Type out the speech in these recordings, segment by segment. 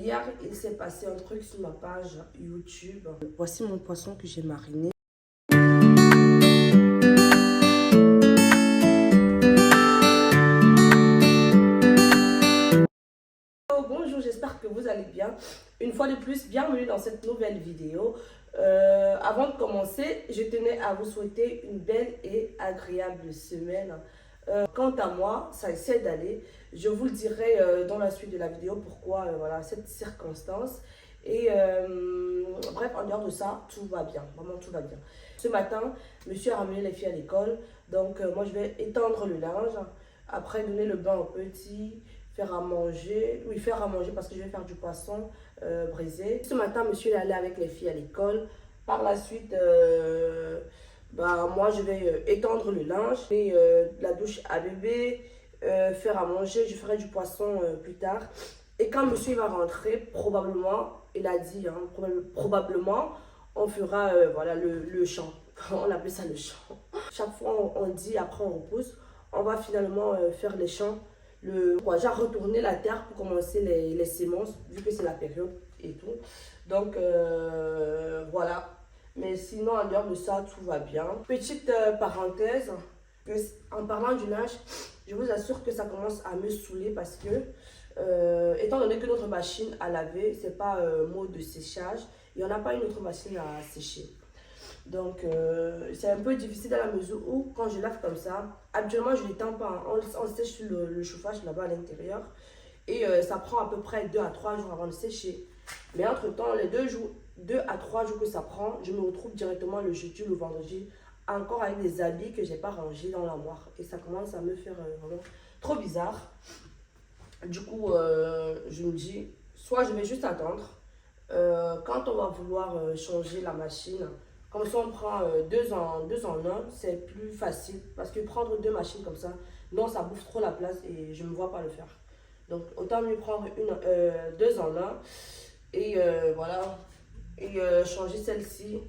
Hier, il s'est passé un truc sur ma page YouTube. Voici mon poisson que j'ai mariné. Bonjour, j'espère que vous allez bien. Une fois de plus, bienvenue dans cette nouvelle vidéo. Avant de commencer, je tenais à vous souhaiter une belle et agréable semaine. Quant à moi, ça essaie d'aller. Je vous le dirai dans la suite de la vidéo pourquoi voilà, cette circonstance. Et bref, en dehors de ça, tout va bien. Vraiment, tout va bien. Ce matin, monsieur a ramené les filles à l'école. Donc, moi, je vais étendre le linge. Après, donner le bain aux petits. Faire à manger. Oui, faire à manger parce que je vais faire du poisson brisé. Ce matin, monsieur est allé avec les filles à l'école. Par la suite, moi, je vais étendre le linge, et, la douche à bébé, faire à manger. Je ferai du poisson plus tard. Et quand monsieur va rentrer, probablement, il a dit, hein, probablement, on fera voilà, le chant. On appelle ça le chant. Chaque fois, on dit, après on repousse. On va finalement faire les champs. J'ai retourné la terre pour commencer les semences, vu que c'est la période et tout. Donc, voilà. Mais sinon, en dehors de ça, tout va bien. Petite parenthèse, en parlant du linge, je vous assure que ça commence à me saouler parce que, étant donné que notre machine à laver, c'est pas mode de séchage, il n'y en a pas une autre machine à sécher. Donc, c'est un peu difficile dans la mesure où, quand je lave comme ça, habituellement, je ne l'étends pas. On sèche sur le chauffage là-bas à l'intérieur. Et ça prend à peu près 2 à 3 jours avant de sécher. Mais entre-temps, les 2 à 3 jours que ça prend, je me retrouve directement le jeudi ou le vendredi, encore avec des habits que je n'ai pas rangés dans l'armoire. Et ça commence à me faire vraiment trop bizarre. Du coup, je me dis, soit je vais juste attendre. Quand on va vouloir changer la machine, comme ça on prend deux en un, c'est plus facile. Parce que prendre 2 machines comme ça, non, ça bouffe trop la place et je ne me vois pas le faire. Donc autant mieux prendre 2 en un et voilà, et changer celle-ci.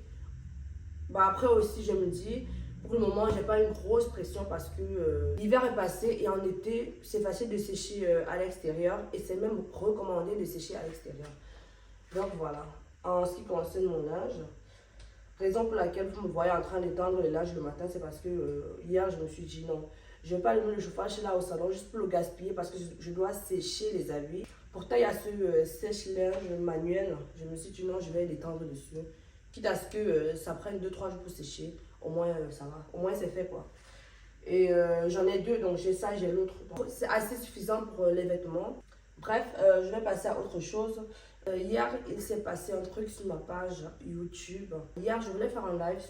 Après aussi, je me dis, pour le moment, j'ai pas une grosse pression parce que l'hiver est passé et en été, c'est facile de sécher à l'extérieur et c'est même recommandé de sécher à l'extérieur. Donc voilà, en ce qui concerne mon linge, raison pour laquelle vous me voyez en train d'étendre le linge le matin, c'est parce que hier je me suis dit non, je ne vais pas allumer le chauffage là au salon juste pour le gaspiller parce que je dois sécher les habits. Pourtant il y a ce sèche-linge manuel, je me suis dit non, je vais l'étendre dessus. Quitte à ce que ça prenne 2-3 jours pour sécher, au moins ça va, au moins c'est fait quoi. Et j'en ai 2, donc j'ai ça, j'ai l'autre. C'est assez suffisant pour les vêtements. Bref, je vais passer à autre chose. Hier, il s'est passé un truc sur ma page YouTube. Hier, je voulais faire un live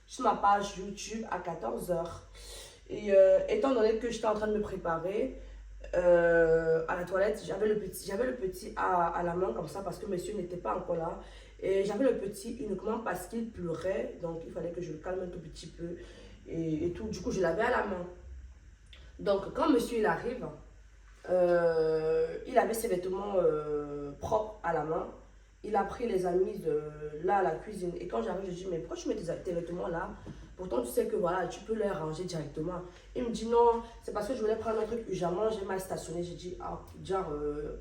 sur ma page YouTube à 14 h. Et étant donné que j'étais en train de me préparer à la toilette, j'avais le petit à la main comme ça parce que monsieur n'était pas encore là. Et j'avais le petit uniquement parce qu'il pleurait. Donc, il fallait que je le calme un tout petit peu et tout. Du coup, je l'avais à la main. Donc, quand monsieur il arrive, il avait ses vêtements propres à la main. Il a pris les amis là à la cuisine. Et quand j'arrive, je dis, mais pourquoi tu mets tes vêtements là? Pourtant, tu sais que voilà, tu peux les ranger directement. Il me dit, non, c'est parce que je voulais prendre un truc urgemment, j'ai mal stationné. J'ai dit, ah, genre,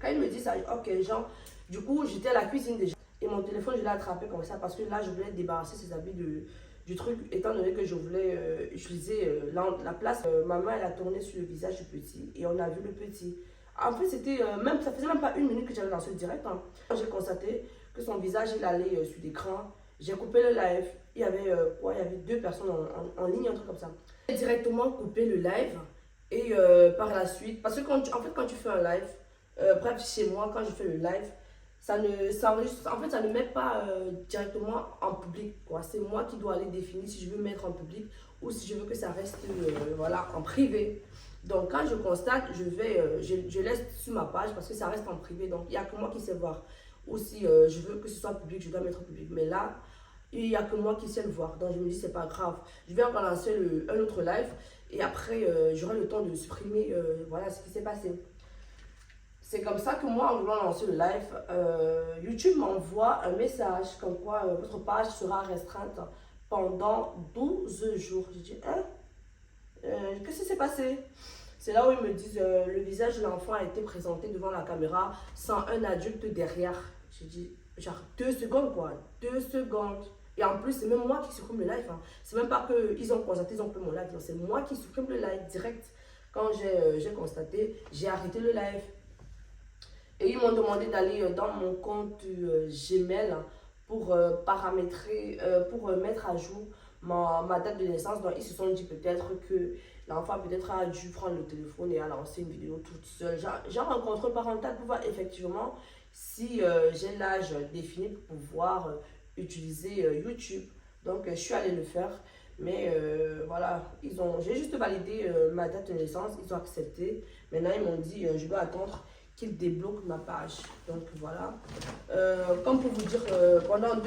quand il me dit ça, ok, genre, du coup, j'étais à la cuisine déjà. Et mon téléphone, je l'ai attrapé comme ça parce que là, je voulais débarrasser ces habits du truc, étant donné que je voulais utiliser la place. Maman, elle a tourné sur le visage du petit et on a vu le petit. En fait, ça faisait même pas 1 minute que j'avais lancé le direct. Hein. J'ai constaté que son visage, il allait sur l'écran. J'ai coupé le live. Il y avait 2 personnes en ligne, un truc comme ça. J'ai directement coupé le live et par la suite, parce que quand tu fais un live, bref, chez moi, quand je fais le live, ça ne met pas directement en public. C'est moi qui dois aller définir si je veux mettre en public ou si je veux que ça reste voilà, en privé. Donc quand je constate, je laisse sur ma page parce que ça reste en privé. Donc il n'y a que moi qui sais voir. Ou si je veux que ce soit public, je dois mettre en public. Mais là, il n'y a que moi qui sais le voir. Donc je me dis, c'est pas grave. Je vais relancer un autre live et après, j'aurai le temps de supprimer voilà, ce qui s'est passé. C'est comme ça que moi, en voulant lancer le live, YouTube m'envoie un message comme quoi votre page sera restreinte pendant 12 jours. J'ai dit, hein? Qu'est-ce qui s'est passé? C'est là où ils me disent le visage de l'enfant a été présenté devant la caméra sans un adulte derrière. J'ai dit, genre 2 secondes quoi, 2 secondes. Et en plus, c'est même moi qui supprime le live. Hein. C'est même pas qu'ils ont constaté, ils ont pris mon live. C'est moi qui supprime le live direct. Quand j'ai constaté, j'ai arrêté le live. Et ils m'ont demandé d'aller dans mon compte Gmail pour paramétrer, pour mettre à jour ma date de naissance. Donc, ils se sont dit peut-être que l'enfant peut-être a dû prendre le téléphone et a lancé une vidéo toute seule. Genre un contrôle parental pour voir effectivement si j'ai l'âge défini pour pouvoir utiliser YouTube. Donc, je suis allée le faire. Mais voilà, j'ai juste validé ma date de naissance, ils ont accepté. Maintenant, ils m'ont dit, je dois attendre qu'ils débloquent ma page. Donc voilà. Comme pour vous dire, pendant les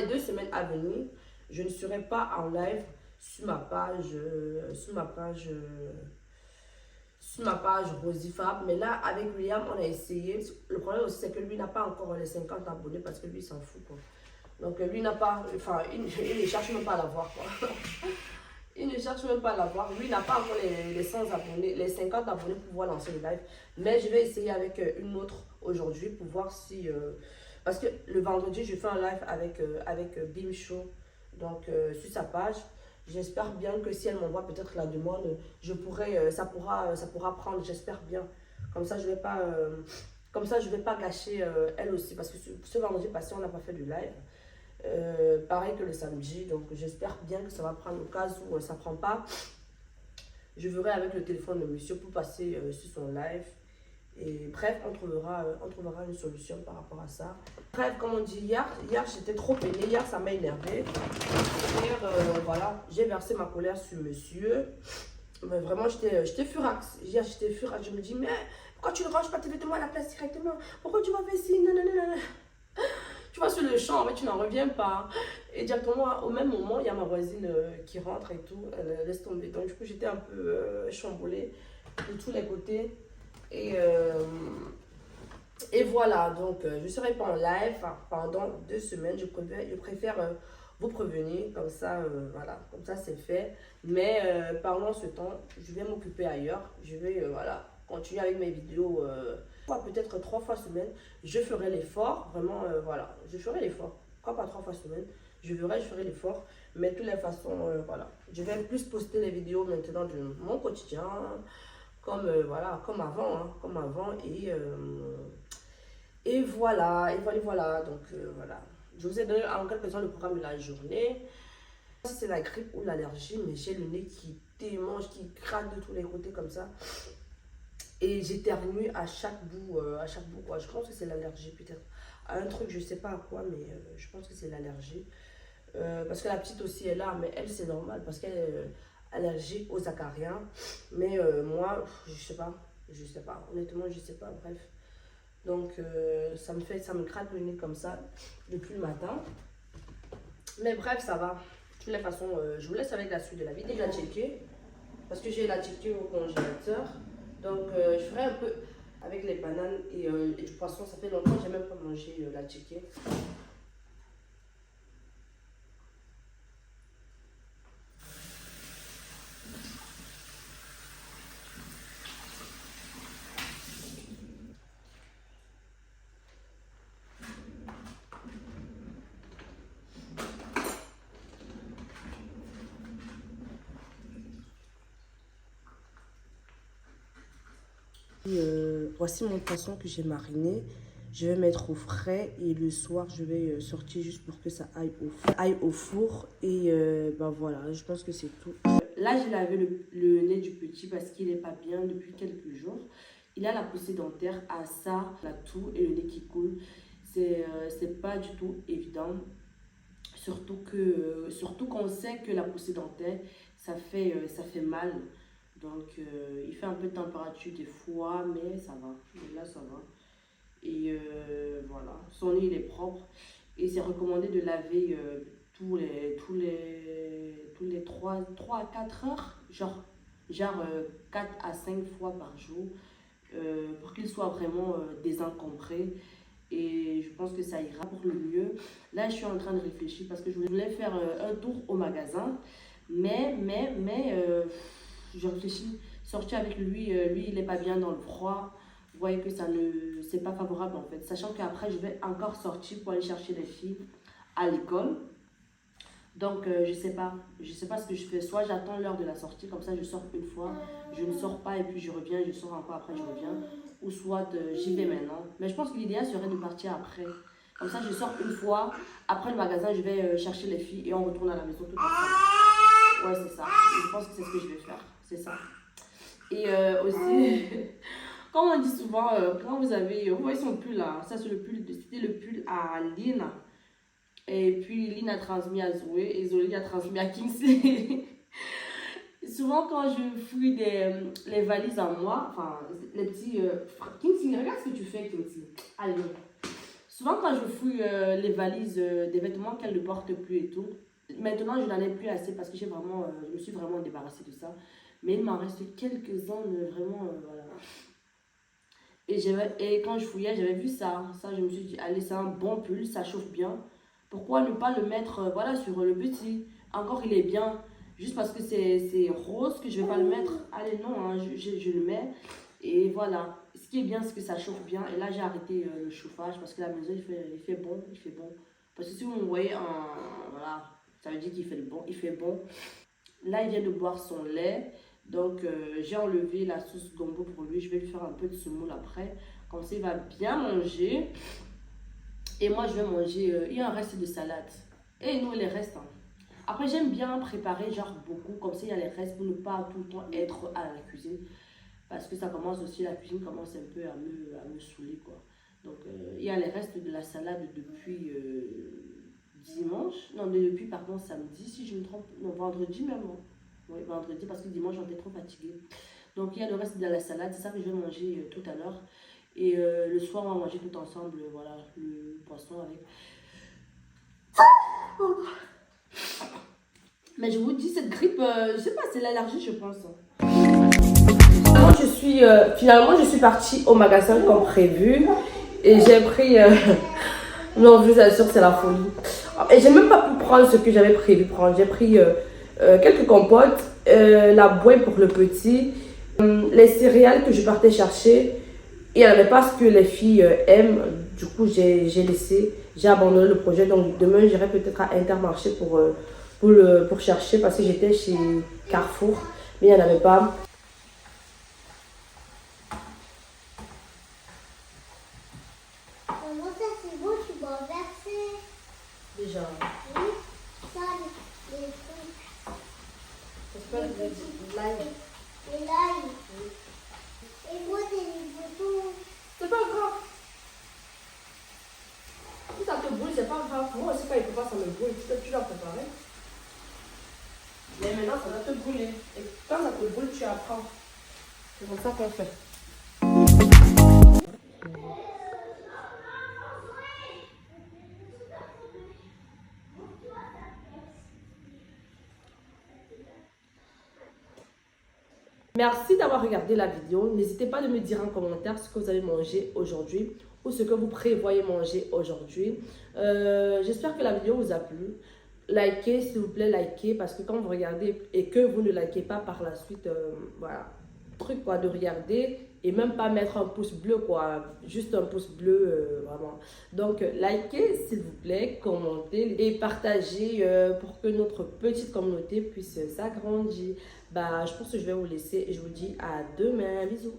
2 semaines à venir, je ne serai pas en live sur ma page, Rosifab. Mais là, avec William, on a essayé. Le problème aussi, c'est que lui n'a pas encore les 50 abonnés parce que lui, il s'en fout, quoi. Donc lui n'a pas, enfin, il ne cherche même pas à l'avoir, quoi. Il ne cherche même pas à l'avoir. Lui n'a pas encore les 100 abonnés, les 50 abonnés pour pouvoir lancer le live. Mais je vais essayer avec une autre aujourd'hui pour voir si... parce que le vendredi, je fais un live avec Bim Show, donc sur sa page. J'espère bien que si elle m'envoie peut-être la demande, ça pourra prendre, j'espère bien. Comme ça, je vais pas... je vais pas gâcher elle aussi. Parce que ce vendredi passé, on n'a pas fait de live. Pareil que le samedi, donc j'espère bien que ça va prendre. Au cas où ça prend pas, je verrai avec le téléphone de monsieur pour passer sur son live. Et bref, on trouvera une solution par rapport à ça. Bref, comme on dit, hier j'étais trop peinée, hier ça m'a énervé. Hier, voilà, j'ai versé ma colère sur monsieur. Mais vraiment, j'étais furax. Hier, j'étais furax. Je me dis, mais pourquoi tu ne ranges pas tes vêtements à la place directement? Pourquoi tu vas faire ici? Non, non, non, non. Tu vas sur le champ, mais tu n'en reviens pas. Et directement, au même moment, il y a ma voisine qui rentre et tout. Elle laisse tomber. Donc, du coup, j'étais un peu chamboulée de tous les côtés. Et voilà, donc je ne serai pas en live pendant 2 semaines. Je préfère vous prévenir. Comme ça, voilà, comme ça, c'est fait. Mais pendant ce temps, je vais m'occuper ailleurs. Je vais, voilà, continuer avec mes vidéos. Peut-être 3 fois semaine, je ferai l'effort, vraiment, voilà, je ferai l'effort, pourquoi pas 3 fois semaine, je ferai l'effort, mais de toutes les façons, voilà, je vais plus poster les vidéos maintenant de mon quotidien, comme, voilà, comme avant, et voilà, donc, voilà, je vous ai donné en quelque sorte le programme de la journée. Si c'est la grippe ou l'allergie, mais j'ai le nez qui démange, qui craque de tous les côtés comme ça. Et j'éternue à chaque bout, quoi. Je pense que c'est l'allergie peut-être. À un truc, je sais pas à quoi, mais je pense que c'est l'allergie. Parce que la petite aussi est là, mais elle c'est normal parce qu'elle est allergique aux acariens. Mais moi, je sais pas, honnêtement, je sais pas, bref. Donc ça me gratte le nez comme ça depuis le matin. Mais bref, ça va. De toutes les façons, je vous laisse avec la suite de la vidéo. Je vais la checker parce que j'ai la checker au congélateur. Donc, je ferai un peu avec les bananes et du poisson. Ça fait longtemps que je n'ai même pas mangé la chicken. Voici mon poisson que j'ai mariné. Je vais mettre au frais et le soir, je vais sortir juste pour que ça aille au four. Et ben voilà, je pense que c'est tout. Là, j'ai lavé le nez du petit parce qu'il n'est pas bien depuis quelques jours. Il a la poussée dentaire à ça, la toux et le nez qui coule. C'est pas du tout évident. Surtout qu'on sait que la poussée dentaire, ça fait mal. Donc, il fait un peu de température des fois, mais ça va. Mais là, ça va. Et voilà. Son nez, il est propre. Et c'est recommandé de laver tous les 3 à 4 heures. Genre 4 à 5 fois par jour. Pour qu'il soit vraiment désencombré. Et je pense que ça ira pour le mieux. Là, je suis en train de réfléchir parce que je voulais faire un tour au magasin. Mais je réfléchis, sortir avec lui, lui il n'est pas bien dans le froid. Vous voyez que c'est pas favorable en fait. Sachant qu'après, je vais encore sortir pour aller chercher les filles à l'école. Donc, je sais pas ce que je fais. Soit j'attends l'heure de la sortie, comme ça je sors une fois, je ne sors pas et puis je reviens, je sors encore après, je reviens. Ou soit j'y vais maintenant. Mais je pense que l'idéal serait de partir après. Comme ça, je sors une fois, après le magasin, je vais chercher les filles et on retourne à la maison tout ensemble. Ouais, c'est ça. Je pense que c'est ce que je vais faire. C'est ça. Et aussi, comme on dit souvent, quand vous avez, vous voyez son pull là, ça c'est le pull, c'était le pull à Lynn. Et puis Lynn a transmis à Zoé et Zoé a transmis à Kingsley. Souvent quand je fouille les valises à moi, enfin les petits... Kingsley, regarde ce que tu fais Kingsley. Allez. Souvent quand je fouille les valises des vêtements qu'elle ne porte plus et tout, maintenant je n'en ai plus assez parce que je me suis vraiment débarrassée de ça. Mais il m'en reste quelques-uns vraiment, voilà. Et quand je fouillais, j'avais vu ça. Ça, je me suis dit, allez, c'est un bon pull, ça chauffe bien. Pourquoi ne pas le mettre, voilà, sur le petit? Encore, il est bien. Juste parce que c'est rose que je ne vais pas le mettre. Allez, non, hein, je le mets. Et voilà. Ce qui est bien, c'est que ça chauffe bien. Et là, j'ai arrêté le chauffage parce que la maison, il fait bon. Parce que si vous me voyez, voilà, ça veut dire qu'il fait bon. Il fait bon. Là, il vient de boire son lait. Donc, j'ai enlevé la sauce gombo pour lui. Je vais lui faire un peu de semoule après. Comme ça, il va bien manger. Et moi, je vais manger. Il y a un reste de salade. Et nous, les restes. Hein. Après, j'aime bien préparer, genre beaucoup. Comme ça, il y a les restes pour ne pas tout le temps être à la cuisine. Parce que ça commence aussi, la cuisine commence un peu à me saouler, quoi. Donc, il y a les restes de la salade depuis dimanche. Non, depuis, par contre, samedi, si je me trompe. Non, vendredi même. Hein. Oui, vendredi, parce que dimanche, j'étais trop fatiguée. Donc, il y a le reste de la salade. C'est ça que je vais manger tout à l'heure. Et le soir, on va manger tout ensemble, voilà, le poisson avec. Mais je vous dis, cette grippe, je sais pas, c'est l'allergie, je pense. Moi, finalement, je suis partie au magasin comme prévu. Et j'ai pris... non, je vous assure, c'est la folie. Et j'ai même pas pu prendre ce que j'avais prévu prendre. J'ai pris quelques compotes, la bouée pour le petit, les céréales que je partais chercher. Et elle n'avait pas ce que les filles aiment. Du coup, j'ai abandonné le projet. Donc, demain, j'irai peut-être à Intermarché pour chercher parce que j'étais chez Carrefour. Mais il n'y en avait pas. Maman, ça c'est beau, tu vas verser. Déjà. Oui, ça, les trucs. Les limes. Et moi, j'ai les boutons. C'est pas grave. Si ça te brûle, c'est pas grave. Moi aussi, quand il peut pas, ça me brûle. Tu dois préparer. Mais maintenant, ça va te brûler. Et quand ça te brûle, tu apprends. C'est comme ça qu'on fait. Merci d'avoir regardé la vidéo. N'hésitez pas à me dire en commentaire ce que vous avez mangé aujourd'hui ou ce que vous prévoyez manger aujourd'hui. J'espère que la vidéo vous a plu. Likez, s'il vous plaît, likez parce que quand vous regardez et que vous ne likez pas par la suite, voilà, truc quoi, de regarder et même pas mettre un pouce bleu quoi, juste un pouce bleu, vraiment. Donc, likez, s'il vous plaît, commentez et partagez pour que notre petite communauté puisse s'agrandir. Bah, je pense que je vais vous laisser et je vous dis à demain. Bisous.